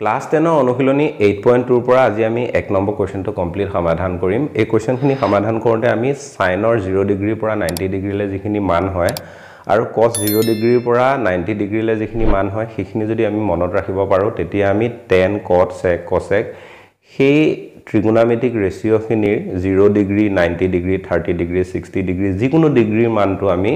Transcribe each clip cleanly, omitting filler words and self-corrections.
class 10 অনুশীলনী 8.2 পৰা আজি আমি 1 নম্বৰ কোৱেশ্চনটো কমপ্লিট সমাধান কৰিম এই কোৱেশ্চনখিনি সমাধান কৰোঁতে আমি সাইনৰ 0 ডিগ্ৰী পৰা 90 ডিগ্ৰীলৈ যিখিনি মান হয় আৰু cos 0 ডিগ্ৰীৰ পৰা 90 ডিগ্ৰীলৈ যিখিনি মান হয় সেইখিনি যদি আমি মনত ৰাখিব পাৰো তেতিয়া আমি tan cot sec cosec সেই trigonometric ratio খিনিৰ 0 ডিগ্ৰী 90 ডিগ্ৰী 30 ডিগ্ৰী 60 ডিগ্ৰী যিকোনো ডিগ্ৰীৰ মানটো আমি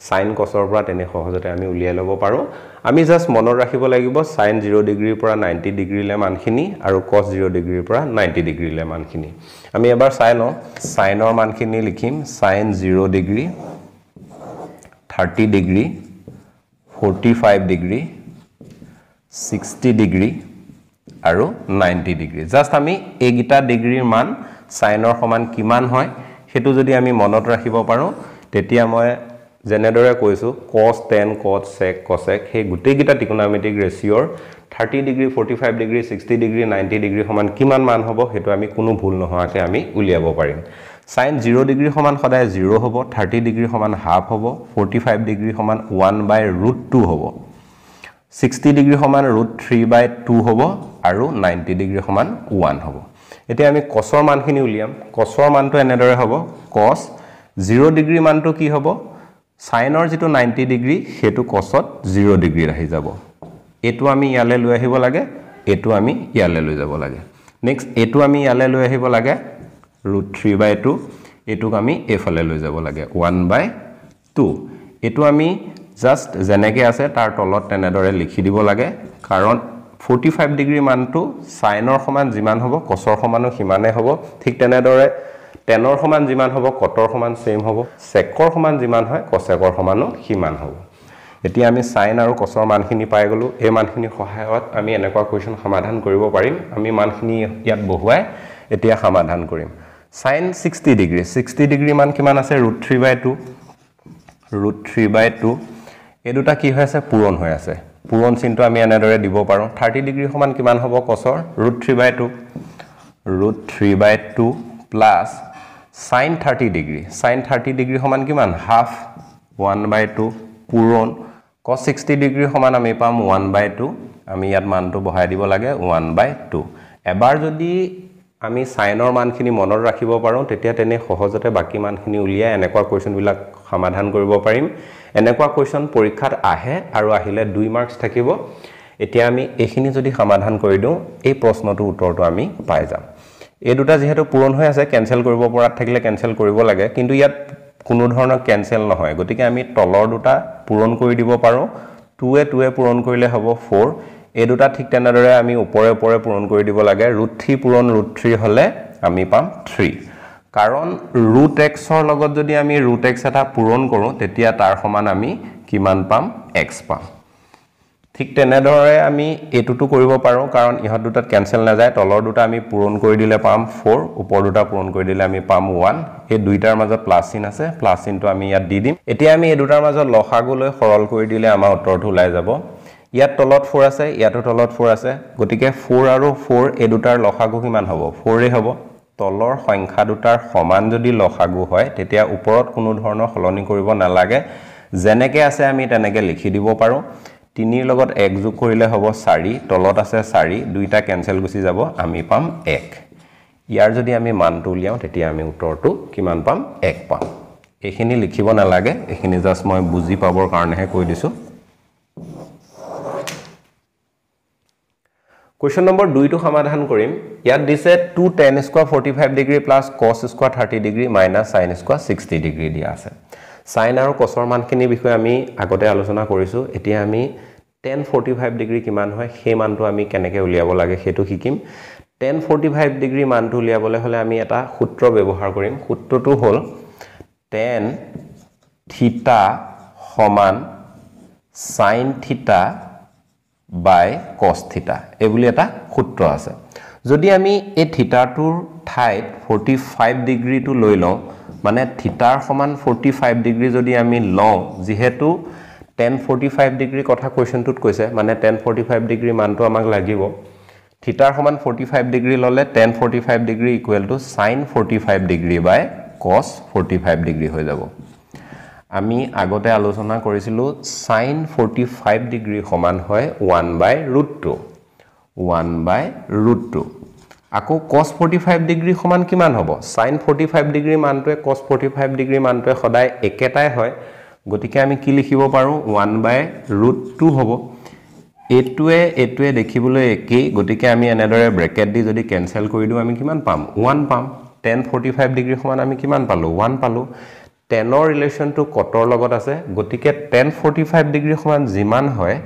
sin cosৰ পৰা তেনে সহজতে আমি উলিয়াই ল'ব পাৰো আমি জাস্ট মনত ৰাখিব লাগিব sin 0 ডিগ্ৰীৰ পৰা 90 ডিগ্ৰীলৈ মানখিনি আৰু cos 0 ডিগ্ৰীৰ পৰা 90 ডিগ্ৰীলৈ মানখিনি আমি এবাৰ চাই লওঁ sinৰ মানখিনি লিখিম sin 0 degree 30 degree 45 degree 60 degree আৰু 90 ডিগ্ৰী জাস্ট আমি এইগিটা ডিগ্ৰীৰ মান সাইনৰ সমান কিমান হয় হেতু যদি আমি মনত ৰাখিব পাৰো তেতিয়া মই জেনেদৰে কৈছো cos tan cot sec cosec হে গুটেগিটা trigonometric ratioৰ 30 degree 45 degree 60 degree 90 degree সমান কিমান মান হ'ব হেতু আমি কোনো ভুল নোহোৱাকে আমি উলিয়াব পাৰিম sin 0 ডিগ্ৰী সমান সদায় 0 হ'ব 30 ডিগ্ৰী সমান হাফ হ'ব 45 ডিগ্ৰী সমান 1/√2 হ'ব 60 ডিগ্ৰী সমান √3/2 হ'ব আৰু 90 ডিগ্ৰী সমান 1 হ'ব এতিয়া আমি cosৰ মানখিনি উলিয়াম cosৰ মানটো এনেদৰে হ'ব cos 0 ডিগ্ৰী মানটো কি হ'ব সাইনৰ যেটো 90 ডিগ্ৰী হেতু cosত 0 ডিগ্ৰী ৰাহি যাব এটো আমি ইয়ালে লৈ আহিব লাগে এটো আমি ইয়ালে লৈ যাব লাগে নেক্সট এটো আমি ইয়ালে লৈ আহিব লাগে √3/2 এটোক আমি এফালে লৈ যাব লাগে 1/2 এটো আমি জাস্ট জেনেকে আছে তাৰ তলত তেনেদৰে লিখি দিব লাগে কাৰণ 45 ডিগ্ৰী মানটো সাইনৰ সমান যিমান হ'ব cosৰ সমানো সিমানে হ'ব ঠিক তেনেদৰে tanৰ সমান যিমান হ'ব cotৰ সমান সেম হ'ব secৰ সমান যিমান হয় cosecৰ সমানো সিমান হ'ব এতিয়া আমি sin আৰু cosৰ মানখিনি পাই গলো এই মানখিনি সহায়ত আমি এনেকুৱা কোৱেশ্চন সমাধান কৰিব পাৰিম আমি মানখিনি ইয়াত বহুৱাই এতিয়া সমাধান কৰিম sin 60 ডিগ্ৰী মান কিমান আছে √3/2 এই দুটা কি হৈ আছে পূৰণ হৈ আছে পূৰণ চিনটো আমি এনেদৰে দিব পাৰো 30 ডিগ্ৰী সমান কিমান হ'ব cosৰ √3/2 প্লাস sin 30 ডিগ্ৰী সমান কিমান হাফ 1/2 পূৰণ cos 60 ডিগ্ৰী সমান আমি পাম 1/2 আমি ইয়াত মানটো বহাই দিব লাগে 1/2 এবাৰ যদি আমি সাইনৰ মানখিনি মনত ৰাখিব পাৰো তেতিয়া তেনে সহজতে বাকি মানখিনি উলিয়াই এনেকুৱা কোৱেশ্চন বিলাক সমাধান কৰিব পাৰিম এনেকুৱা কোৱেশ্চন পৰীক্ষাত আহে আৰু আহিলে 2 মাৰ্কস থাকিব এতিয়া আমি এখিনি যদি সমাধান কৰি দিও এই প্ৰশ্নটোৰ উত্তৰটো আমি পাই যাম এই দুটা যেহেতু পূৰণ হৈ আছে ক্যান্সেল কৰিব পৰাত থাকিলে ক্যান্সেল কৰিব লাগে কিন্তু ইয়াত কোনো ধৰণৰ ক্যান্সেল নহয় গতিকে আমি তলৰ দুটা পূৰণ কৰি দিব পাৰো 2 এ পূৰণ কৰিলে হ'ব 4 এই দুটা ঠিক তেনেদৰে আমি ওপৰে ওপৰে পূৰণ কৰি দিব লাগে √3 পূৰণ √3 হলে আমি পাম 3 কাৰণ √x ৰ লগত যদি আমি √x এটা পূৰণ কৰো তেতিয়া তাৰ সমান আমি কিমান পাম x পাম ঠিক তেনেদৰে আমি এটুটো কৰিব পাৰো কাৰণ ইহত দুটাত ক্যান্সেল না যায় তলৰ দুটা আমি পূৰণ কৰি দিলে পাম 4 ওপৰ দুটা পূৰণ কৰি দিলে আমি পাম 1 এই দুইটাৰ মাজত প্লাস চিন আছে প্লাস চিনটো আমি ইয়াত দি দিম এতিয়া আমি এই দুটাৰ মাজত লসাগু লৈ সৰল কৰি দিলে আমাৰ উত্তৰটো ওলাই যাব ইয়াত তলত 4 আছে ইয়াতো তলত 4 আছে গতিকে 4 আৰু 4 এই দুটাৰ লসাগু কিমান হ'ব 4 এ হ'ব তলৰ সংখ্যা দুটাৰ সমান যদি লসাগু হয় তেতিয়া ওপৰত কোনো ধৰণৰ হলনি কৰিব নালাগে জেনেকে আছে আমি তেনেকে লিখি দিব পাৰো 3 ৰ লগত 1 যোগ কৰিলে হ'ব 4 তলত আছে 4 দুইটা ক্যান্সেল গুচি যাব আমি পাম 1 ইয়াৰ যদি আমি মানটো উলিয়াও তেতিয়া আমি উত্তৰটো কিমান পাম 1 পাম এখিনি লিখিব নালাগে এখিনি জাস্ট মই বুজি পাবৰ কাৰণেহে কৈ দিছো Question number 2 to সমাধান কৰিম ইয়াত দিছে 2 tan square 45 degree plus cos square 30 degree minus sin square 60 degree দিয়া আছে sin আৰু cosৰ মানখিনি বিষয়ে আমি আগতে আলোচনা কৰিছো এতিয়া আমি tan 45 degree কিমান হয় সেই মানটো আমি কেনেকৈ উলিয়াব লাগে হেতু শিকিম tan 45 degree মানটো উলিয়াবলৈ হলে আমি এটা সূত্ৰ ব্যৱহাৰ কৰিম সূত্ৰটো হ'ল tan theta সমান sin theta by cos theta এই বুলি এটা সূত্ৰ আছে যদি আমি এই থিটাটোৰ ঠাইত 45 ডিগ্ৰী টু লৈ লওঁ মানে থিটাৰ সমান 45 ডিগ্ৰী যদি আমি লওঁ যেহেতু tan 45 ডিগ্ৰী কথা কোৱেশ্চনটোত কৈছে মানে tan 45 ডিগ্ৰী মানটো আমাক লাগিব থিটাৰ সমান 45 ডিগ্ৰী ললে tan 45 degree equal to sin 45 degree by cos 45 degree হৈ যাব আমি আগতে আলোচনা কৰিছিলো sin 45 ডিগ্ৰী সমান হয় 1/√2 1/√2 আকৌ cos 45 ডিগ্ৰী সমান কিমান হ'ব sin 45 ডিগ্ৰী মানটোৱে cos 45 ডিগ্ৰী মানটোৱে সদায় একেটাই হয় গতিকে আমি কি লিখিব পাৰো 1/√2 হ'ব এটোৱে দেখিবলৈ একেই গতিকে আমি এনেদৰে ব্ৰেকেট দি যদি কেনসেল কৰি দিও আমি কিমান পাম 1 পাম tan 45 ডিগ্ৰী সমান আমি কিমান পালো 1 পালো tan ৰ ৰিলেশন টু cot ৰ লগত আছে গতিকে tan 45 ডিগ্ৰী সমান যিমান হয়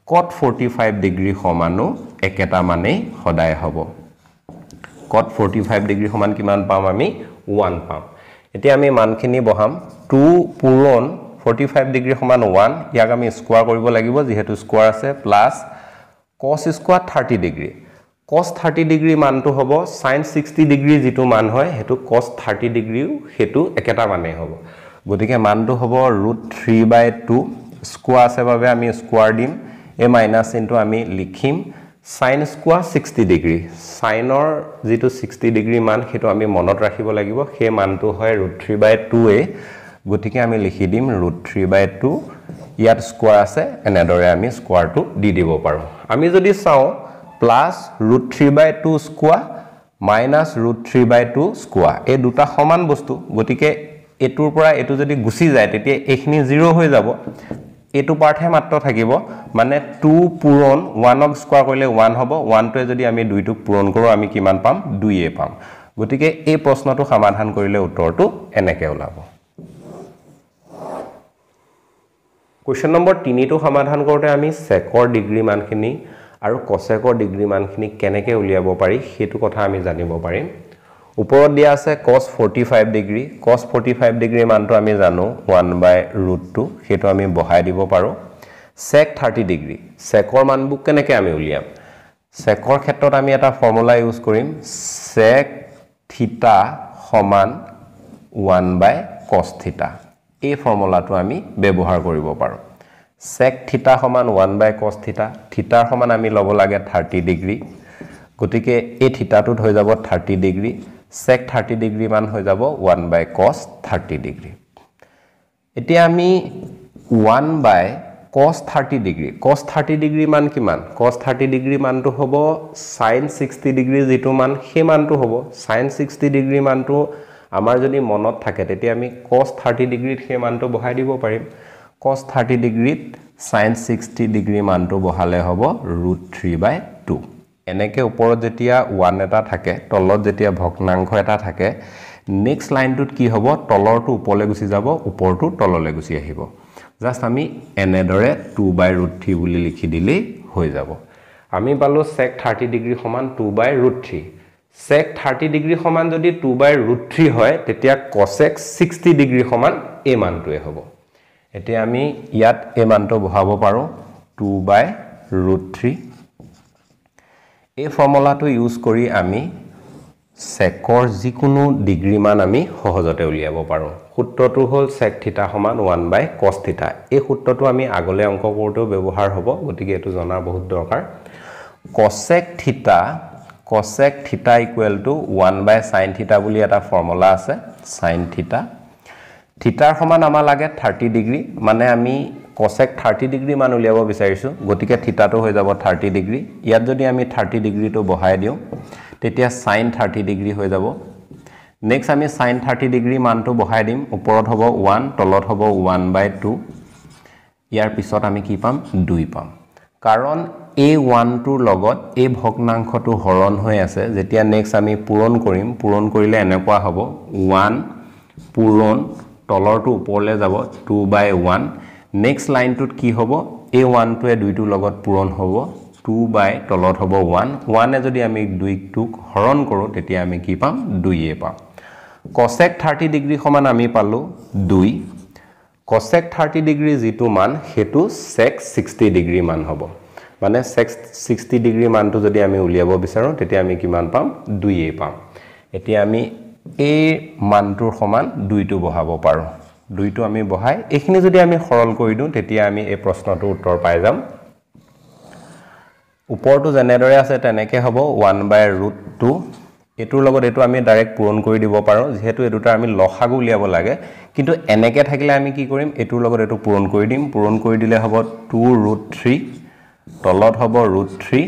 cot 45 ডিগ্ৰী সমানো একেটা মানে সদায় হ'ব cot 45 ডিগ্ৰী সমান কিমান পাম আমি 1 পাম এতিয়া আমি মানখিনি বহাম 2 পূৰণ 45 ডিগ্ৰী সমান 1 ইয়াক আমি স্কয়াৰ কৰিব লাগিব যেহেতু স্কয়াৰ আছে plus cos square 30 degree cos 30 degree মানটো হ'ব sin 60 ডিগ্ৰী যেটো মান হয় হেতু cos 30 ডিগ্ৰীও হেতু একেটা মানে হ'ব গতিকে মানটো হ'ব √3/2 স্কয়াৰ আছে বাবে আমি স্কয়াৰ দিম a মাইনাস ইনটু আমি লিখিম sin স্কয়াৰ 60 ডিগ্ৰী sin ৰ যেটো 60 ডিগ্ৰী মান হেতু আমি মনত ৰাখিব লাগিব হে মানটো হয় √3/2 এ গতিকে আমি লিখি দিম √3/2 ইয়াত স্কয়াৰ আছে এনেদৰে আমি স্কয়াৰটো দি দিব পাৰো আমি যদি চাও প্লাস √3/2 স্কয়াৰ মাইনাস √3/2 স্কয়াৰ এই দুটা সমান বস্তু গতিকে এটোৰ পৰা এটো যদি গুছি যায় তেতিয়া এইখিনি 0 হৈ যাব এটো পাৰ্থে মাত্ৰ থাকিব মানে 2 পূৰণ 1 ক স্কয়াৰ কৰিলে 1 হ'ব 1 টোৱে যদি আমি 2 টোক পূৰণ কৰো আমি কিমান পাম 2 এ পাম গতিকে এই প্ৰশ্নটো সমাধান কৰিলে উত্তৰটো এনেকৈ ওলাব কোৱেশ্চন নম্বৰ 3 টো সমাধান কৰোতে আমি সেকৰ ডিগ্ৰী মানখিনি আৰু কোসেকৰ ডিগ্ৰী মানখিনি কেনেকৈ উলিয়াব পাৰি হেতু কথা আমি জানিব পাৰিম ওপৰত দিয়া আছে cos 45 ডিগ্ৰী cos 45 ডিগ্ৰী মানটো আমি জানো 1/√2 হেতু আমি বহাই দিব পাৰো sec 30 ডিগ্ৰী সেকৰ মানবুক কেনেকৈ আমি উলিয়াম সেকৰ ক্ষেত্ৰত আমি এটা ফৰ্মুলা ইউজ কৰিম sec থিটা সমান 1/cos থিটা এই ফৰ্মুলাটো আমি ব্যৱহাৰ কৰিব পাৰো sec থিটা সমান 1/cos থিটা থিটাৰ সমান আমি লব লাগে 30 ডিগ্ৰী গতিকে এই থিটাটোত হৈ যাব 30 ডিগ্ৰী sec 30 ডিগ্ৰী মান হৈ যাব 1/cos 30 ডিগ্ৰী এতিয়া আমি 1/cos 30 ডিগ্ৰী cos 30 ডিগ্ৰী মান কিমান cos 30 ডিগ্ৰী মানটো হ'ব sin 60 ডিগ্ৰী যেটো মান হে মানটো হ'ব sin 60 ডিগ্ৰী মানটো আমাৰ যদি মনত থাকে তেতিয়া আমি cos 30 ডিগ্ৰীত হে মানটো বহাই দিব পাৰিম cos 30 ডিগ্ৰীত sin 60 ডিগ্ৰী মানটো বহালে হ'ব √3/2 এনেকে ওপৰত যেতিয়া 1 এটা থাকে তলত যেতিয়া ভগ্নাংশ এটা থাকে নেক্সট লাইনটোত কি হ'ব তলৰটো ওপৰলৈ গুছি যাব ওপৰটো তললৈ গুছি আহিব জাস্ট আমি এনেদৰে 2/√3 বুলি লিখি দিলে হৈ যাব আমি পালো sec 30 ডিগ্ৰী সমান 2/√3 sec 30 ডিগ্ৰী সমান যদি 2/√3 হয় তেতিয়া cosec 60 ডিগ্ৰী সমান এই মানটোৱে হ'ব এতিয়া আমি ইয়াত এই মানটো বহাব পাৰো 2/√3 এই ফৰ্মুলাটো ইউজ কৰি আমি সেকৰ যিকোনো ডিগ্ৰী মান আমি সহজতে উলিয়াব পাৰো সূত্ৰটো হ'ল sec থিটা সমান 1/cos থিটা এই সূত্ৰটো আমি আগলে অংক কৰোতেও ব্যৱহাৰ হ'ব গতিকে এটো জনাৰ বহুত দৰকাৰ cosec থিটা ইকুৱেল টু 1/sin থিটা বুলি এটা ফৰ্মুলা আছে sin থিটা থিটাৰ সমান আমাৰ লাগে 30 ডিগ্ৰী মানে আমি cosec 30 ডিগ্ৰী মান উলিয়াব বিচাৰিছো গতিকে থিটাটো হৈ যাব 30 ডিগ্ৰী ইয়াত যদি আমি 30 ডিগ্ৰীটো বহাই দিও তেতিয়া sin 30 ডিগ্ৰী হৈ যাব নেক্সট আমি sin 30 ডিগ্ৰী মানটো বহাই দিম ওপৰত হ'ব 1 তলত হ'ব 1/2 ইয়াৰ পিছত আমি কি পাম 2 পাম কাৰণ এই 1 টোৰ লগত এই ভগ্নাংশটো হৰণ হৈ আছে যেতিয়া নেক্সট আমি পূৰণ কৰিলে এনেকুৱা হ'ব 1 পূৰণ তলৰটো ওপৰলৈ যাব 2/1 নেক্সট লাইনটোত কি হ'ব এই 1 টোৱে 2 টোৰ লগত পূৰণ হ'ব 2 তলত হ'ব 1 এ যদি আমি 2 টোক হৰণ কৰো তেতিয়া আমি কি পাম 2 এ পাম cosec 30 ডিগ্ৰী সমান আমি পালো 2 cosec 30 ডিগ্ৰী যেটো মান হেতু sec 60 ডিগ্ৰী মান হ'ব মানে sec 60 ডিগ্ৰী মানটো যদি আমি উলিয়াব বিচাৰো তেতিয়া আমি কিমান পাম 2 এ পাম এতিয়া আমি এই মানটোৰ সমান 2 টো বহাব পাৰো 2 টো আমি বহাই এইখিনি যদি আমি সৰল কৰি দিও তেতিয়া আমি এই প্ৰশ্নটোৰ উত্তৰ পাই যাম ওপৰটো জেনেদৰে আছে তেনেকৈ হ'ব 1/√2 এটোৰ লগত এটো আমি ডাইৰেক্ট পূৰণ কৰি দিব পাৰো যেহেতু এটোটা আমি লসাগু উলিয়াব লাগে কিন্তু এনেকৈ থাকিলে আমি কি কৰিম এটোৰ লগত এটো পূৰণ কৰি দিম পূৰণ কৰি দিলে হ'ব 2√3 তলত হ'ব √3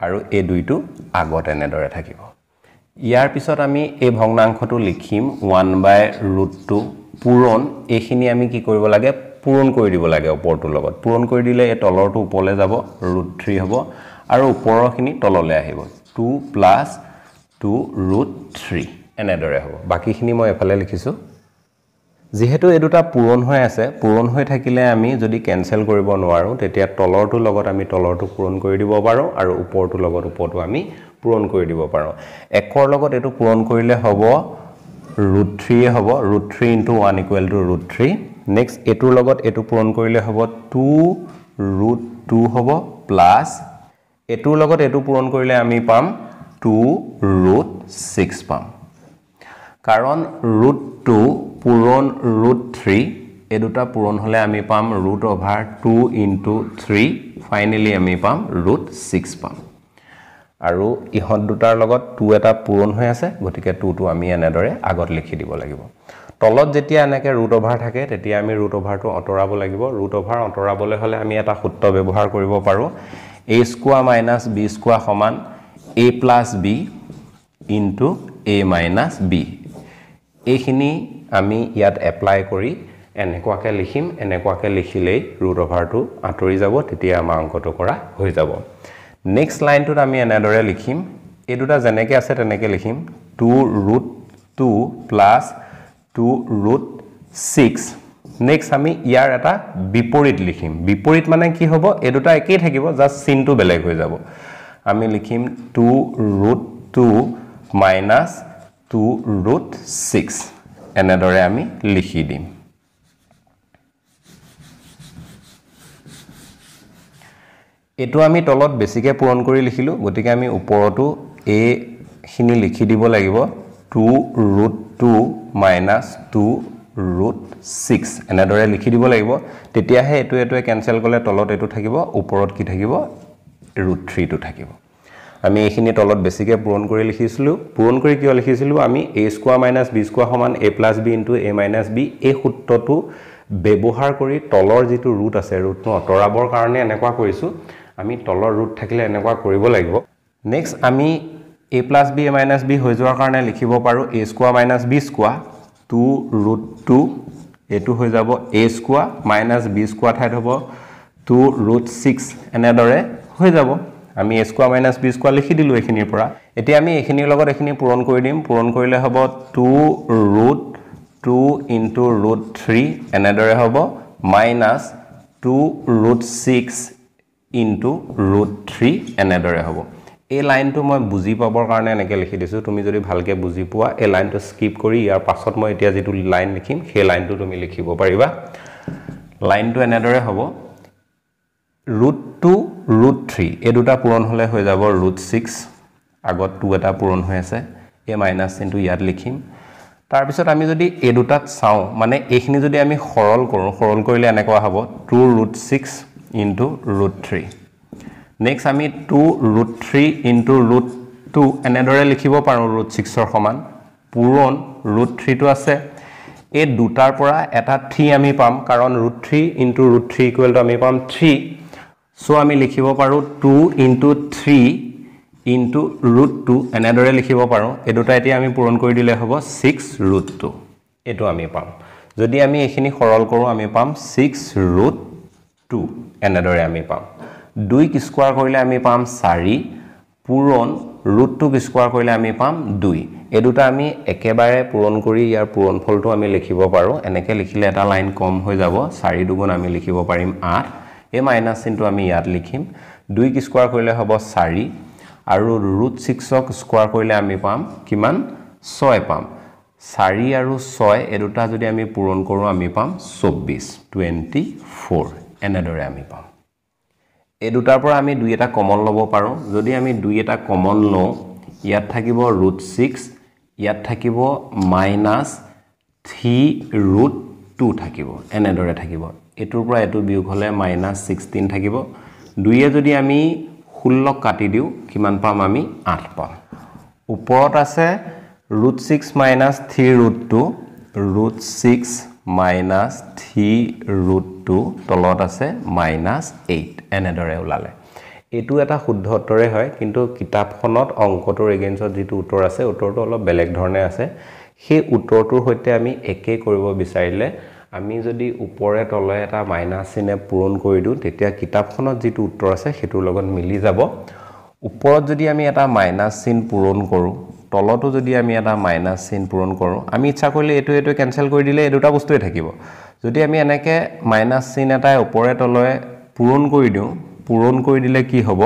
আৰু এই দুইটো আগত এনেদৰে থাকিব ইয়াৰ পিছত আমি এই ভগ্নাংশটো লিখিম 1/√2 পূৰণ এইখিনি আমি কি কৰিব লাগে পূৰণ কৰি দিব লাগে ওপৰটোৰ লগত পূৰণ কৰি দিলে এই তলৰটো ওপৰলৈ যাব √3 হ'ব আৰু ওপৰৰখিনি তললৈ আহিব 2 + 2√3 এনেদৰে হ'ব বাকিখিনি মই এফালে লিখিছো যেহেতু এই দুটা পূৰণ হৈ আছে পূৰণ হৈ থাকিলে আমি যদি কেনসেল কৰিব নোৱাৰো তেতিয়া তলৰটো লগত আমি তলৰটো পূৰণ কৰি দিব পাৰো আৰু ওপৰটো লগত ওপৰটো আমি পূৰণ কৰি দিব পাৰো একৰ লগত এটো পূৰণ কৰিলে হ'ব √3 হ'ব √3 * 1 = √3 নেক্সট এটোৰ লগত এটো পূৰণ কৰিলে হ'ব 2√2 হ'ব প্লাস এটোৰ লগত এটো পূৰণ কৰিলে আমি পাম 2√6 পাম কাৰণ √2 পূৰণ √3 এই দুটা পূৰণ হলে আমি পাম √2 * 3 ফাইনালি আমি পাম √6 পাম আৰু ইহত দুটাৰ লগত 2 এটা পূৰণ হৈ আছে গতিকে 2 টো আমি এনেদৰে আগত লিখি দিব লাগিব তলত যেতিয়া এনেকে √2 থাকে তেতিয়া আমি √2 টো অতৰাব লাগিব √2 অতৰাবলৈ হলে আমি এটা সূত্ৰ ব্যৱহাৰ কৰিব পাৰো a² - b² = a + b * a - b এইখিনি আমি ইয়াত এপ্লাই কৰি এনেকুৱাকে লিখিম এনেকুৱাকে লিখিলেই √2 টো আতৰি যাব তেতিয়া আমাৰ অংকটো কৰা হৈ যাব নেক্সট লাইনটোত আমি এনেদৰে লিখিম এই দুটা যেনেকৈ আছে তেনেকৈ লিখিম 2√2 + 2√6 নেক্সট আমি ইয়াৰ এটা বিপৰীত লিখিম বিপৰীত মানে কি হ'ব এই দুটা একেই থাকিব জাস্ট চিনটো বেলেগ হৈ যাব আমি লিখিম 2√2 - 2√6 এনেদৰে আমি লিখি দিম এটো আমি তলত বেছিকে পূৰণ কৰি লিখিলো গতিকে আমি ওপৰতো এ খিনি লিখি দিব লাগিব 2√2 - 2√6 এনেদৰে লিখি দিব লাগিব তেতিয়াহে এটোৱে কেনসেল কৰিলে তলত এটো থাকিব ওপৰত কি থাকিব √3 টো থাকিব আমি এইখিনি তলত বেছিকে পূৰণ কৰি লিখিছিলো পূৰণ কৰি কিয় লিখিছিলো আমি a² - b² = a + b * a - b এই সূত্ৰটো ব্যৱহাৰ কৰি তলৰ যিটো ৰুট আছে ৰুটটো অতৰাবৰ কাৰণে এনেকুৱা কৰিছো আমি তলৰ ৰুট থাকিলে এনেকুৱা কৰিব লাগিব নেক্সট আমি a + b a - b হৈ যোৱাৰ কাৰণে লিখিব পাৰো a² - b² 2√2 এটো হৈ যাব a² - b² ঠাইত হ'ব 2√6 এনেদৰে হৈ যাব আমি a² - b² লিখি দিলো এখিনিৰ পৰা এতিয়া আমি এখিনিৰ লগত এখিনি পূৰণ কৰি দিম পূৰণ কৰিলে হ'ব 2√2 * √3 এনেদৰে হ'ব -2√6 * √3 এনেদৰে হ'ব এই লাইনটো মই বুজি পাবৰ কাৰণে এনেকৈ লিখি দিছো তুমি যদি ভালকে বুজি পোৱা এই লাইনটো স্কিপ কৰি ইয়াৰ পাছত মই এতিয়া যেটো লাইন লিখিম সেই লাইনটো তুমি লিখিব পাৰিবা লাইনটো এনেদৰে হ'ব √2 √3 এই দুটা পূৰণ হলে হৈ যাব √6 আগত 2 এটা পূৰণ হৈ আছে এই মাইনাস চিনটো ইয়াত লিখিম তাৰ পিছত আমি যদি এই দুটাত চাও মানে এইখিনি যদি আমি সৰল কৰো সৰল কৰিলে এনেকুৱা হ'ব 2√6 * √3 নেক্সট আমি 2√3 * √2 এনেদৰে লিখিব পাৰো √6 ৰ সমান পূৰণ √3 টো আছে এই দুটাৰ পৰা এটা 3 আমি পাম কাৰণ √3 * √3 = আমি পাম 3 সো আমি লিখিব পাৰো 2 * 3 * √2 এনেদৰে লিখিব পাৰো এই দুটা এতিয়া আমি পূৰণ কৰি দিলে হ'ব 6√2 এটো আমি পাম যদি আমি এখিনি সৰল কৰো আমি পাম 6√2 এনেদৰে আমি পাম 2 কি স্কয়াৰ কৰিলে আমি পাম 4 পূৰণ √2 কি স্কয়াৰ কৰিলে আমি পাম 2 এই দুটা আমি একেবাৰে পূৰণ কৰি ইয়াৰ পূৰণফলটো আমি লিখিব পাৰো এনেকৈ লিখিলে এটা লাইন কম হৈ যাব 4 দুগুণ আমি লিখিব পাৰিম 8 এই মাইনাস চিনটো আমি ইয়াত লিখিম 2 কি স্কয়াৰ কৰিলে হ'ব 4 আৰু √6 ক স্কয়াৰ কৰিলে আমি পাম কিমান 6 পাম 4 আৰু 6 এই দুটা যদি আমি পূৰণ কৰো আমি পাম 24 এনেদৰে আমি পাম এই দুটাৰ পৰা আমি 2 এটা কমন লব পাৰো যদি আমি 2 এটা কমন লও ইয়াত থাকিব √6 ইয়াত থাকিব -3√2 থাকিব এনেদৰে থাকিব এটোৰ পৰা এটো বিয়োগ হলে -16 থাকিব 2 এ যদি আমি 16 কাটি দিও কিমান পাম আমি 8 পাম ওপৰত আছে √6 - 3√2 √6 - 3√2 তলত আছে -8 এনেদৰে ওলালে এটো এটা শুদ্ধ উত্তৰে হয় কিন্তু কিতাপখনত অংকটোৰ এগেইনষ্টত যেটো উত্তৰ আছে উত্তৰটো অলপ বেলেগ ধৰণে আছে সেই উত্তৰটোৰ সৈতে আমি একে কৰিব বিচাৰিলে আমি যদি উপৰে তলে এটা মাইনাস চিনে পূৰণ কৰি দিও তেতিয়া কিতাপখনত যেটো উত্তৰ আছে হেতুৰ লগত মিলি যাব উপৰত যদি আমি এটা মাইনাস চিন পূৰণ কৰো তলতো যদি আমি এটা মাইনাস চিন পূৰণ কৰো আমি ইচ্ছা কৰিলে এটো ক্যান্সেল কৰি দিলে এই দুটা বস্তুই থাকিব যদি আমি এনেকে মাইনাস চিন এটা উপৰে তলে পূৰণ কৰি দিলে কি হ'ব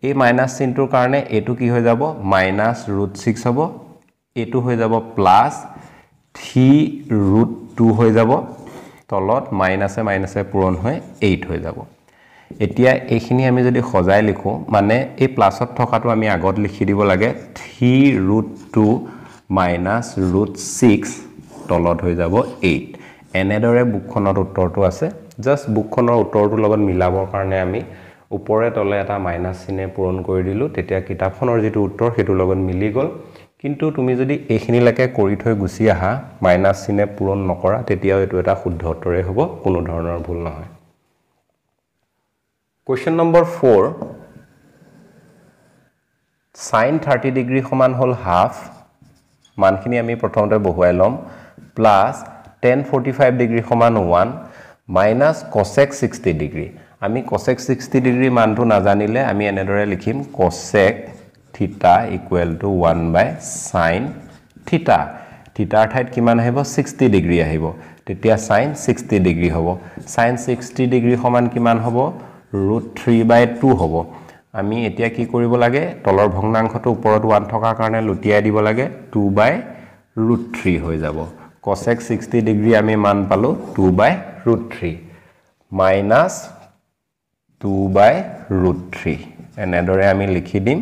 এই মাইনাস চিনটোৰ কাৰণে এটো কি হৈ যাব -√6 হ'ব এটো হৈ যাব +3√2 হৈ যাব তলত মাইনাসে মাইনাসে পূৰণ হৈ 8 হৈ যাব এতিয়া এইখিনি আমি যদি সজাই লিখো মানে এই প্লাসত থকাটো আমি আগত লিখি দিব লাগে 3√2 -√6 তলত হৈ যাব 8 এনেদৰে বুকখনৰ উত্তৰটো আছে জাস্ট বুকখনৰ উত্তৰটোৰ লগত মিলাবৰ কাৰণে আমি উপৰে তলে এটা মাইনাস চিনে পূৰণ কৰি দিলো তেতিয়া কিতাপখনৰ যেটো উত্তৰ হেতুৰ লগত মিলি গল কিন্তু তুমি যদি এইখিনিলৈকে কৰি থৈ গুছি আহা মাইনাস চিনে পূৰণ নকৰা তেতিয়াও এটো এটা শুদ্ধ উত্তৰে হ'ব কোনো ধৰণৰ ভুল নহয় Question number 4 sin 30 degree সমান হল হাফ মানখিনি আমি প্ৰথমতে বহুৱাই লম প্লাস tan 45 degree সমান 1 minus cosec 60 degree আমি cosec 60 degree মানটো নাজানিলে আমি এনেদৰে লিখিম cosec theta equal to 1 by sin theta theta ঠাইত কিমান আহিব 60 degree আহিব তেতিয়া sin 60 degree হ'ব sin 60 degree সমান কিমান হ'ব √3/2 হ'ব আমি এতিয়া কি কৰিব লাগে তলৰ ভগ্নাংশটো ওপৰত 1 থকা কাৰণে লুটিয়াই দিব লাগে 2/√3 হৈ যাব cosec 60 degree আমি মান পালো 2/√3 minus 2/√3 এনেদৰে আমি লিখি দিম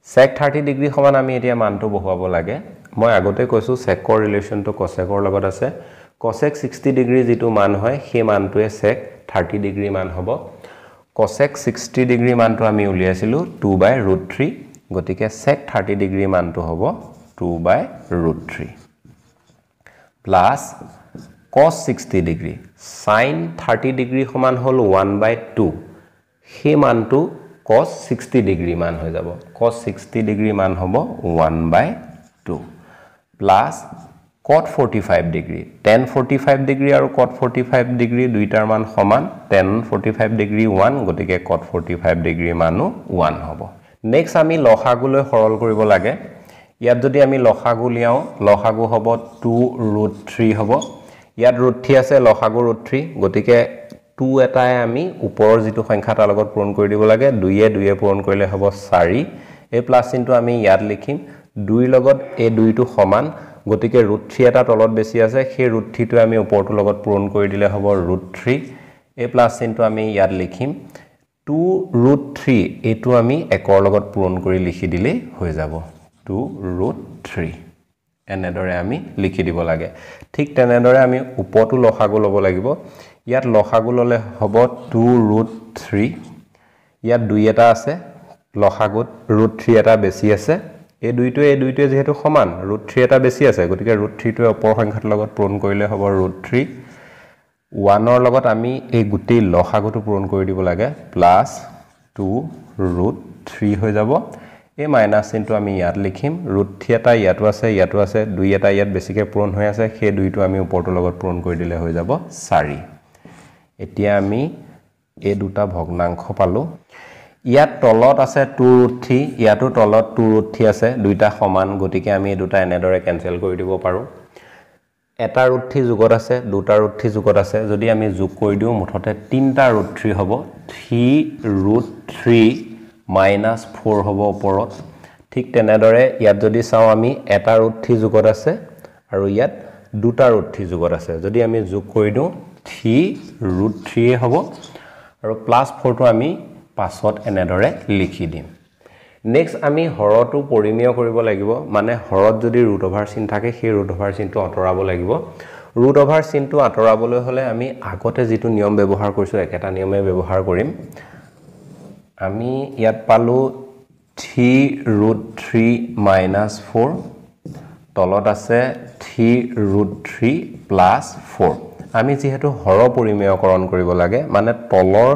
sec 30 degree সমান আমি এতিয়া মানটো বহুৱাব লাগে মই আগতে কৈছো secৰ ৰিলেচনটো cosecৰ লগত আছে cosec 60 degree যেটো মান হয় সেই মানটোৱে sec 30 degree মান হ'ব cosec 60 degree মানটো আমি উলিয়াইছিলো 2/√3 গতিকে sec 30 degree মানটো হ'ব 2/√3 plus cos 60 degree sin 30 degree সমান হল 1/2 সেই মানটো cos 60 degree মান হৈ যাব cos 60 degree মান হ'ব 1/2 plus cot 45 degree tan 45 degree আৰু cot 45 degree দুইটাৰ মান সমান tan 45 degree 1 গতিকে cot 45 degree মানো 1 হ'ব নেক্সট আমি লসাগুলৈ সৰল কৰিব লাগে ইয়াত যদি আমি লসাগু লিয়াও লসাগু হ'ব 2√3 হ'ব ইয়াত √3 আছে লসাগু √3 গতিকে 2 এটাই আমি ওপৰৰ যেটো সংখ্যাটাৰ লগত পূৰণ কৰি দিব লাগে 2 এ পূৰণ কৰিলে হ'ব 4 এই প্লাস চিনটো আমি ইয়াত লিখিম 2 লগত এই 2 টো সমান গতিকে √3 এটা তলত বেছি আছে সেই √3 টো আমি ওপৰটোৰ লগত পূৰণ কৰি দিলে হ'ব √3 এই প্লাস চিনটো আমি ইয়াত লিখিম 2√3 এটো আমি একৰ লগত পূৰণ কৰি লিখি দিলে হৈ যাব 2√3 এনেদৰে আমি লিখি দিব লাগে ঠিক তেনেদৰে আমি ওপৰটো লসাগু লব লাগিব ইয়াত লসাগু ললে হ'ব 2√3 ইয়াত 2 এটা আছে লসাগুত √3 এটা বেছি আছে এই দুইটোৱে যেহেতু সমান √3 এটা বেছি আছে গতিকে √3 টোৱে ওপৰ সংখ্যাৰ লগত পূৰণ কৰিলে হ'ব √3 1 ৰ লগত আমি এই গুটি লসাগুটো পূৰণ কৰি দিব লাগে প্লাস 2√3 হৈ যাব এই মাইনাস চিনটো আমি ইয়াত লিখিম √3 এটা ইয়াতো আছে 2 এটা ইয়াত বেছিকে পূৰণ হৈ আছে সেই দুইটো আমি ওপৰটোৰ লগত পূৰণ কৰি দিলে হৈ যাব 4 এতিয়া আমি এই দুটা ভগ্নাংশ পালো ইয়াত তলত আছে 2√3 ইয়াতো তলত 2√3 আছে দুইটা সমান গতিকে আমি এই দুটা এনেদৰে ক্যান্সেল কৰি দিব পাৰো এটা √3 যোগত আছে দুটা √3 যোগত আছে যদি আমি যোগ কৰি দিও মুঠতে তিনটা √3 হ'ব 3√3 -4 হ'ব ওপৰত ঠিক তেনেদৰে ইয়াত যদি চাও আমি এটা √3 যোগত আছে আৰু ইয়াত দুটা √3 যোগত আছে যদি আমি যোগ কৰি দিও 3√3 হ'ব আৰু +4 টো আমি পাছত এনেদৰে লিখি দিম নেক্সট আমি হৰটো পৰিমেয় কৰিব লাগিব মানে হৰত যদি √ওভাৰ চিন থাকে সেই √ওভাৰ চিনটো আঁতৰাব লাগিব √ওভাৰ চিনটো আঁতৰাবলৈ হলে আমি আগতে যেটো নিয়ম ব্যৱহাৰ কৰিছো একেটা নিয়মে ব্যৱহাৰ কৰিম আমি ইয়াত পালো 3√3 -4 তলত আছে 3√3 + 4 আমি যেহেতু হৰ পৰিমেয়কৰণ কৰিব লাগে মানে তলৰ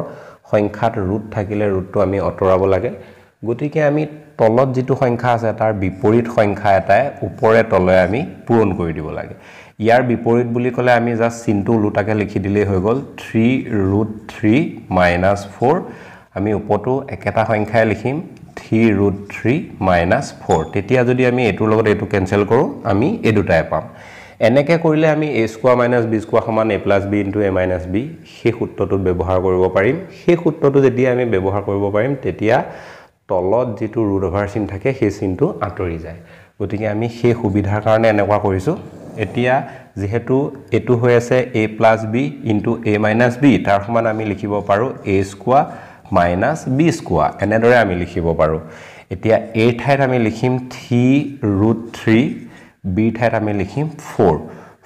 সংখ্যাত ৰুট থাকিলে ৰুটটো আমি অতৰাব লাগে গতিকে আমি তলত যেটো সংখ্যা আছে তাৰ বিপৰীত সংখ্যা এটাই ওপৰে তলে আমি পূৰণ কৰি দিব লাগে ইয়াৰ বিপৰীত বুলি কলে আমি জাস্ট চিনটো উলটাকে লিখি দিলে হৈ গল 3√3 - 4 আমি ওপৰটো একেটা সংখ্যাই লিখিম 3√3 - 4 তেতিয়া যদি আমি এটোৰ লগত এটো কেনসেল কৰো আমি এ দুটাই পাম এনেকে কৰিলে আমি a² - b² = a + b * a - b সেই সূত্ৰটো ব্যৱহাৰ কৰিব পাৰিম সেই সূত্ৰটো যেতিয়া আমি ব্যৱহাৰ কৰিব পাৰিম তেতিয়া তলত যেটো ৰুট ওভাৰ চিন থাকে সেই চিনটো আঁতৰি যায় গতিকে আমি সেই সুবিধাৰ কাৰণে এনেকুৱা কৰিছো এতিয়া যেহেতু এটো হৈ আছে a + b * a - b তাৰ সমান আমি লিখিব পাৰো a² - b² এনেদৰে আমি লিখিব পাৰো এতিয়া a ঠাইত আমি লিখিম 3√3 b ঠাইত আমি লিখিম 4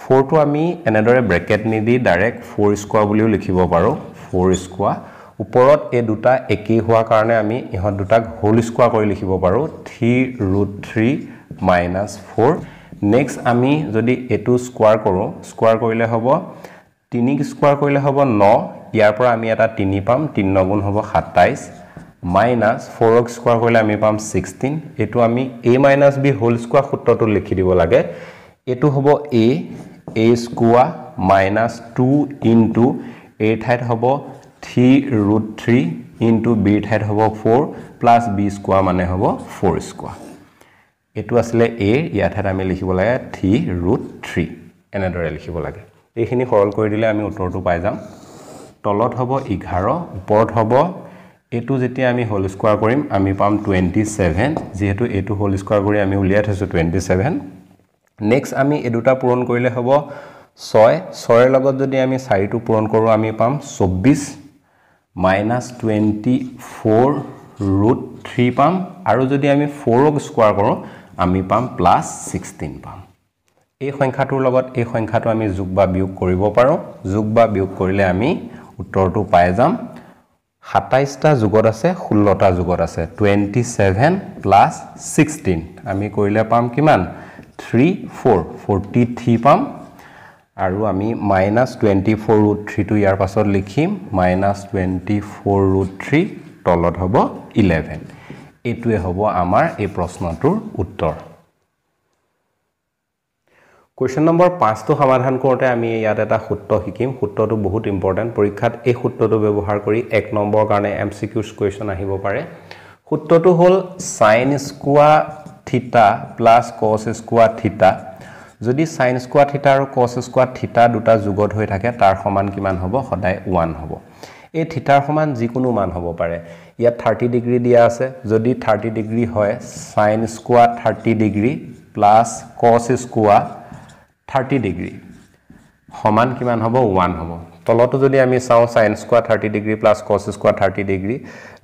4 টো আমি এনেদৰে ব্ৰেকেট নিদি ডাইৰেক্ট 4² বুলিও লিখিব পাৰো 4² ওপৰত এ দুটা একেই হোৱা কাৰণে আমি ইহত দুটাক হোল স্কয়াৰ কৰি লিখিব পাৰো 3√3 - 4 নেক্সট আমি যদি এটো স্কয়াৰ কৰো স্কয়াৰ কৰিলে হ'ব 3 স্কয়াৰ কৰিলে হ'ব 9 ইয়াৰ পৰা আমি এটা 3 পাম 3 * 9 হ'ব 27 minus 4 স্কয়াৰ কৰিলে আমি পাম 16 এটো আমি a - b হোল স্কয়াৰ সূত্ৰটো লিখি দিব লাগে এটো হ'ব a স্কয়াৰ - 2 into a ঠাইত হ'ব 3√3 into b ঠাইত হ'ব 4 plus b স্কয়াৰ মানে হ'ব 4 স্কয়াৰ এটো আসলে a ইয়াৰ ঠাইত আমি লিখিব লাগে 3√3 এনেদৰে লিখিব লাগে এইখিনি সৰল কৰি দিলে আমি উত্তৰটো পাই যাম তলত হ'ব 11 ওপৰত হ'ব এটো যেতিয়া আমি হোল স্কয়াৰ কৰিম আমি পাম 27 যেহেতু এটো হোল স্কয়াৰ কৰি আমি উলিয়াই থৈছো 27 নেক্সট আমি এ দুটা পূৰণ কৰিলে হ'ব 6 6 ৰ লগত যদি আমি 4 টো পূৰণ কৰো আমি পাম 24 - 24√3 পাম আৰু যদি আমি 4 ক স্কয়াৰ কৰো আমি পাম +16 পাম এই সংখ্যাটোৰ লগত এই সংখ্যাটো আমি যোগ বা বিয়োগ কৰিব পাৰো যোগ বা বিয়োগ কৰিলে আমি উত্তৰটো পাই যাম 27 টা যোগত আছে 16 টা যোগত আছে 27 + 16 আমি কৰিলে পাম কিমান 43 পাম আৰু আমি -24√3 টো ইয়াৰ পাছত লিখিম -24√3 তলত হ'ব 11 এটোৱে হ'ব আমাৰ এই প্ৰশ্নটোৰ উত্তৰ কোৱেশ্চন নম্বৰ 5 টো সমাধান কৰতে আমি ইয়াত এটা সূত্ৰ শিকিম সূত্ৰটো বহুত ইম্পৰ্টেন্ট পৰীক্ষাত এই সূত্ৰটো ব্যৱহাৰ কৰি 1 নম্বৰ কাৰণে এমসিকিউজ কোৱেশ্চন আহিব পাৰে সূত্ৰটো হ'ল sin² θ + cos² θ যদি sin² θ আৰু cos² θ দুটা যোগত হৈ থাকে তাৰ সমান কিমান হ'ব সদায় 1 হ'ব এই থিটাৰ সমান যিকোনো মান হ'ব পাৰে ইয়াত 30 ডিগ্ৰী দিয়া আছে যদি 30 ডিগ্ৰী হয় sin² 30 ডিগ্ৰী + cos² 30 ডিগ্ৰী সমান কিমান হ'ব 1 হ'ব তলটো যদি আমি চাও sin² 30 ডিগ্ৰী + cos² 30 ডিগ্ৰী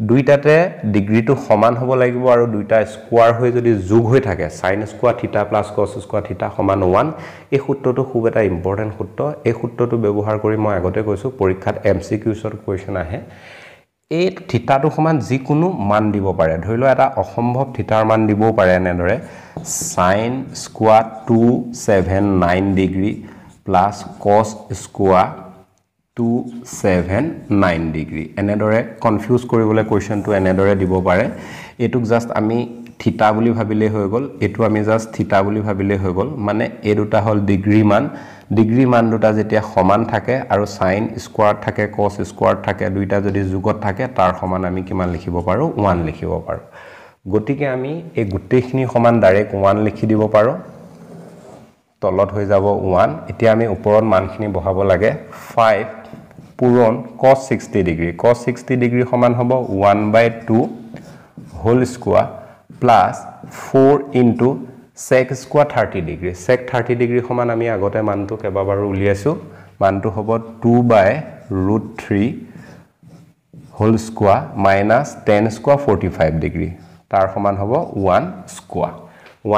দুইটাতে ডিগ্ৰীটো সমান হ'ব লাগিব আৰু দুইটা স্কয়াৰ হৈ যদি যোগ হৈ থাকে sin² θ + cos² θ সমান 1 এই সূত্ৰটো খুব এটা ইম্পৰ্টেন্ট সূত্ৰ এই সূত্ৰটো ব্যৱহাৰ কৰি মই আগতে কৈছো পৰীক্ষাত এমসিকিউজৰ কোৱেশ্চন আহে এই থিটাটো সমান যিকোনো মান দিব পাৰে ধৰিলো এটা অসম্ভৱ থিটাৰ মান দিবও পাৰে এনেদৰে sin² 279 ডিগ্ৰী + cos² 279 ডিগ্ৰী এনেদৰে কনফিউজ কৰিবলৈ কোৱেশ্চনটো এনেদৰে দিব পাৰে এটুক জাস্ট আমি থিটা বুলি ভাবিলে হৈ গল এটু আমি জাস্ট থিটা বুলি ভাবিলে হৈ গল মানে এ দুটা হল ডিগ্ৰী মান দুটা যেতিয়া সমান থাকে আৰু sin² থাকে cos² থাকে দুইটা যদি যোগত থাকে তাৰ সমান আমি কিমান লিখিব পাৰো 1 লিখিব পাৰো গতিকে আমি এই গুটেইখিনি সমান ডাইৰেক্ট 1 লিখি দিব পাৰো তলত হৈ যাব 1 এতিয়া আমি ওপৰত মানখিনি বহাব লাগে 5 পূৰণ cos 60 ডিগ্ৰী সমান হ'ব 1/2 whole square plus 4 into sec² 30 degree sec 30 degree সমান আমি আগতে মানটো কেবাবাৰো উলিয়াইছো মানটো হ'ব 2/√3 whole square minus tan square 45 degree তাৰ সমান হ'ব 1 স্কয়াৰ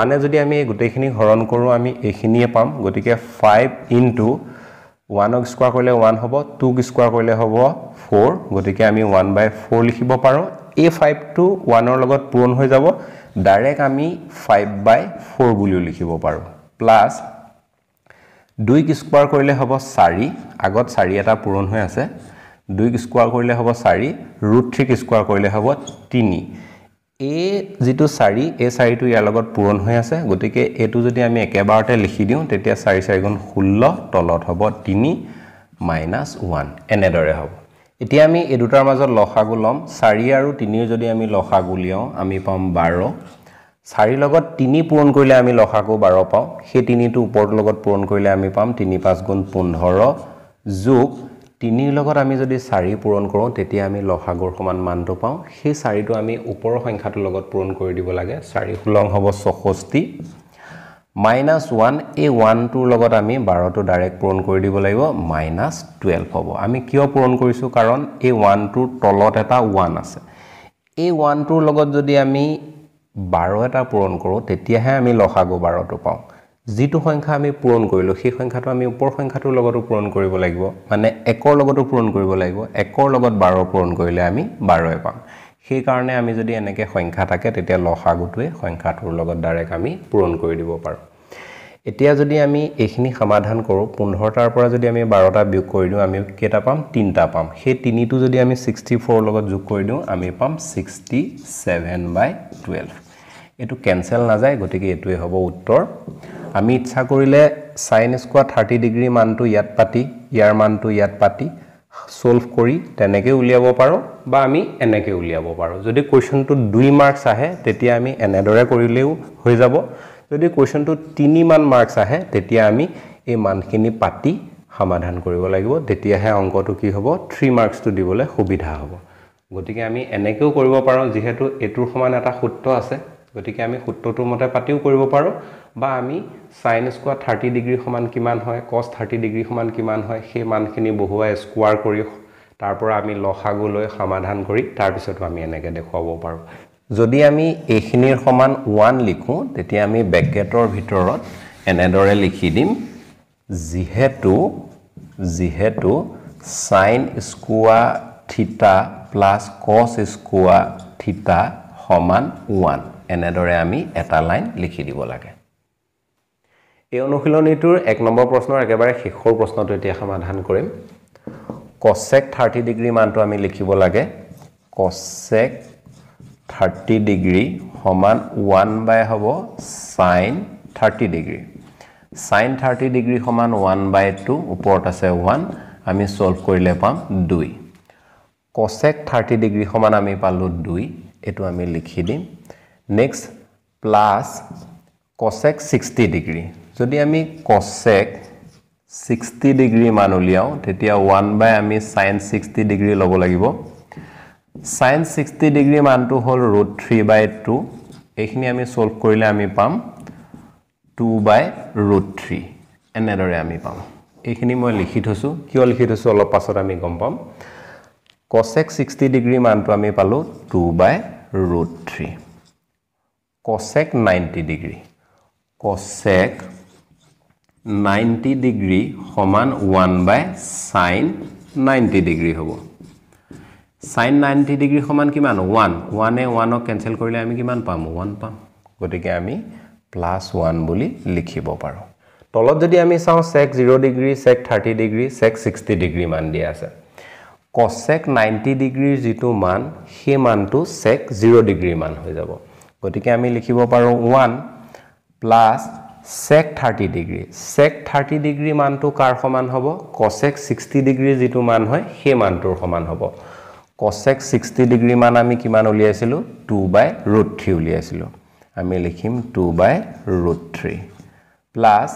1 এ যদি আমি গুটেইখিনি হৰণ কৰো আমি এখিনিয়ে পাম গতিকে 5 into 1 ক স্কয়াৰ কৰিলে 1 হ'ব 2 ক স্কয়াৰ কৰিলে হ'ব 4 গতিকে আমি 1/4 লিখিব পাৰো এই 5 টো 1 ৰ লগত পূৰণ হৈ যাব ডাইৰেক্ট আমি 5/4 বুলি লিখিব পাৰো প্লাস 2 ক স্কয়াৰ কৰিলে হ'ব 4 আগত 4 এটা পূৰণ হৈ আছে 2 ক স্কোয়াৰ কৰিলে হ'ব 4 √3 ক স্কোয়াৰ কৰিলে হ'ব 3 এই যেটো 4 এই 4 টো ইয়াৰ লগত পূৰণ হৈ আছে গতিকে এটো যদি আমি একেবাৰতে লিখি দিও তেতিয়া 4 4 গুণ 16 তলত হ'ব 3 - 1 এনেদৰে হ'ব এতিয়া আমি এই দুটাৰ মাজত লসাগু লম 4 আৰু 3 যদি আমি লসাগু লিয়াও আমি পাম 12 4 লগত 3 পূৰণ কৰিলে আমি লসাগু 12 পাও সেই 3 টো ওপৰৰ লগত পূৰণ কৰিলে আমি পাম 3 5 গুণ 15 যোগ 3 লগত আমি যদি 4 পূৰণ কৰো তেতিয়া আমি লসাগুৰ সমান মানটো পাও সেই 4 টো আমি ওপৰৰ সংখ্যাটোৰ লগত পূৰণ কৰি দিব লাগে 4 16 হ'ব 64 -1 এই 1 টোৰ লগত আমি 12 টো ডাইৰেক্ট পূৰণ কৰি দিব লাগিব -12 হ'ব আমি কিয় পূৰণ কৰিছো কাৰণ এই 1 টোৰ তলত এটা 1 আছে এই 1 টোৰ লগত যদি আমি 12 এটা পূৰণ কৰো তেতিয়াহে আমি লসাগু 12 টো পাও যেটো সংখ্যা আমি পূৰণ কৰিলো সেই সংখ্যাটো আমি ওপৰ সংখ্যাটোৰ লগতো পূৰণ কৰিব লাগিব মানে 1 ৰ লগতো পূৰণ কৰিব লাগিব 1 ৰ লগত 12 পূৰণ কৰিলে আমি 12 পাম সেই কাৰণে আমি যদি এনেকে সংখ্যা থাকে তেতিয়া লসাগুটোৱে সংখ্যাটোৰ লগত ডাইৰেক্ট আমি পূৰণ কৰি দিব পাৰো এতিয়া যদি আমি এইখিনি সমাধান কৰো 15 টাৰ পৰা যদি আমি 12 টা বিয়োগ কৰি দিও আমি কেটা পাম 3 টা পাম সেই 3 টো যদি আমি 64 লগত যোগ কৰি দিও আমি পাম 67/12 এটো ক্যান্সেল না যায় গতিকে এটোৱে হ'ব উত্তৰ আমি ইচ্ছা কৰিলে sin স্কয়াৰ 30 ডিগ্ৰী মানটো ইয়াত পাতি ইয়াৰ মানটো ইয়াত পাতি সলভ কৰি তেনেকে উলিয়াব পাৰো বা আমি এনেকে উলিয়াব পাৰো যদি কোৱেশ্চনটো 2 মাৰ্কস আহে তেতিয়া আমি এনেদৰে কৰিলেও হৈ যাব যদি কোৱেশ্চনটো 3 মান মাৰ্কস আহে তেতিয়া আমি এই মানখিনি পাতি সমাধান কৰিব লাগিব তেতিয়াহে অংকটো কি হ'ব 3 মাৰ্কস টো দিবলৈ সুবিধা হ'ব গতিকে আমি এনেকেও কৰিব পাৰো যেহেতু এটোৰ সমান এটা সূত্ৰ আছে গতিকে আমি সূত্ৰটোৰ মতে পাতিও কৰিব পাৰো বা আমি sin স্কয়াৰ 30 ডিগ্ৰী সমান কিমান হয় cos 30 ডিগ্ৰী সমান কিমান হয় সেই মানখিনি বহুৱাই স্কয়াৰ কৰি তাৰ পৰা আমি লসাগু লৈ সমাধান কৰি তাৰ পিছত আমি এনেকে দেখুৱাব পাৰো যদি আমি এইখিনিৰ সমান 1 লিখো তেতিয়া আমি ব্ৰেকেটৰ ভিতৰত এনেদৰে লিখি দিম যেহেতু sin স্কয়াৰ থিটা প্লাস cos স্কয়াৰ থিটা সমান 1 এনেদৰে আমি এটা লাইন লিখি দিব লাগে এই অনুশীলনীটোৰ 1 নম্বৰ প্ৰশ্নৰ একেবাৰে শেষৰ প্ৰশ্নটো এতিয়া সমাধান কৰিম cosec 30 ডিগ্ৰী মানটো আমি লিখিব লাগে cosec 30 ডিগ্ৰী সমান 1 হ'ব sin 30 ডিগ্ৰী sin 30 ডিগ্ৰী সমান 1/2 ওপৰত আছে 1 আমি সলভ কৰিলে পাম 2 cosec 30 ডিগ্ৰী সমান আমি পালো 2 এটো আমি লিখি দিম next plus cosec 60 ডিগ্ৰী যদি আমি cosec 60 ডিগ্ৰী মান উলিয়াও তেতিয়া 1 বাই আমি sin 60 ডিগ্ৰী লব লাগিব sin 60 ডিগ্ৰী মানটো হল √3/2 এইখিনি আমি সলভ কৰিলে আমি পাম 2/√3 এনেদৰে আমি পাম এইখিনি মই লিখি থৈছো কিয় লিখি থৈছো অলপ পাছত আমি গম পাম cosec 60 ডিগ্ৰী মানটো আমি পালো 2/√3 cosec 90 ডিগ্ৰী cosec 90 ডিগ্ৰী সমান 1/sin 90 ডিগ্ৰী হ'ব sin 90 ডিগ্ৰী সমান কিমান 1 1 এ 1 ক ক্যান্সেল কৰিলে আমি কিমান পাম 1 পাম গতিকে আমি +1 বুলি লিখিব পাৰো তলত যদি আমি চাও sec 0 degree sec 30 degree sec 60 degree মান দিয়া আছে cosec 90 ডিগ্ৰীৰ যেটো মান সেই মানটো sec 0 ডিগ্ৰী মান হৈ যাব গতিকে আমি লিখিব পাৰো 1 plus sec 30 degree sec 30 degree মানটো কাৰ সমান হ'ব cosec 60 ডিগ্ৰী যেটো মান হয় সেই মানটোৰ সমান হ'ব cosec 60 ডিগ্ৰী মান আমি কিমান উলিয়াইছিলো 2/√3 উলিয়াইছিলো আমি লিখিম 2/√3 plus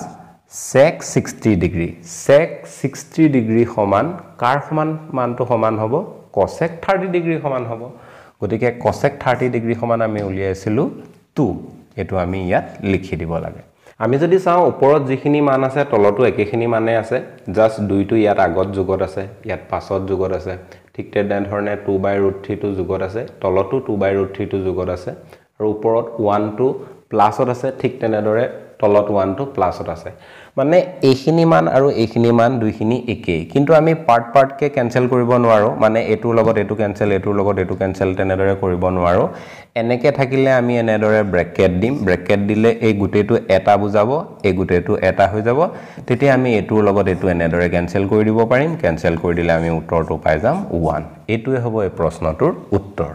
sec 60 degree sec 60 degree সমান কাৰ সমান মানটো সমান হ'ব cosec 30 ডিগ্ৰী সমান হ'ব গতিকে cosec 30 ডিগ্ৰী সমান আমি উলিয়াইছিলো 2 এটো আমি ইয়াত লিখি দিব লাগে আমি যদি চাও ওপৰত যিখিনি মান আছে তলতো একেখিনি মানে আছে জাস্ট 2 টো ইয়াত আগত যোগত আছে ইয়াত পাছত যোগত আছে ঠিক তেনেধৰণে 2/√3 টো যোগত আছে তলতো 2/√3 টো যোগত আছে আৰু ওপৰত 1 টো প্লাছত আছে ঠিক তেনেদৰে তলত 1 টো প্লাছত আছে মানে এইখিনি মান আৰু এইখিনি মান দুইখিনি একেই কিন্তু আমি পাৰ্ট পাৰ্ট কে কেনসেল কৰিব নোৱাৰো মানে এটোৰ লগত এটো কেনসেল এটোৰ লগত এটো কেনসেল তেনেদৰে কৰিব নোৱাৰো এনেকে থাকিলে আমি এনেদৰে ব্ৰেকেট দিম ব্ৰেকেট দিলে এই গুটেটো এটা বুজাব এই গুটেটো এটা হৈ যাব তেতিয়া আমি এটোৰ লগত এটো এনেদৰে কেনসেল কৰি দিব পাৰিম কেনসেল কৰি দিলে আমি উত্তৰটো পাই যাম 1 এটোৱে হ'ব এই প্ৰশ্নটোৰ উত্তৰ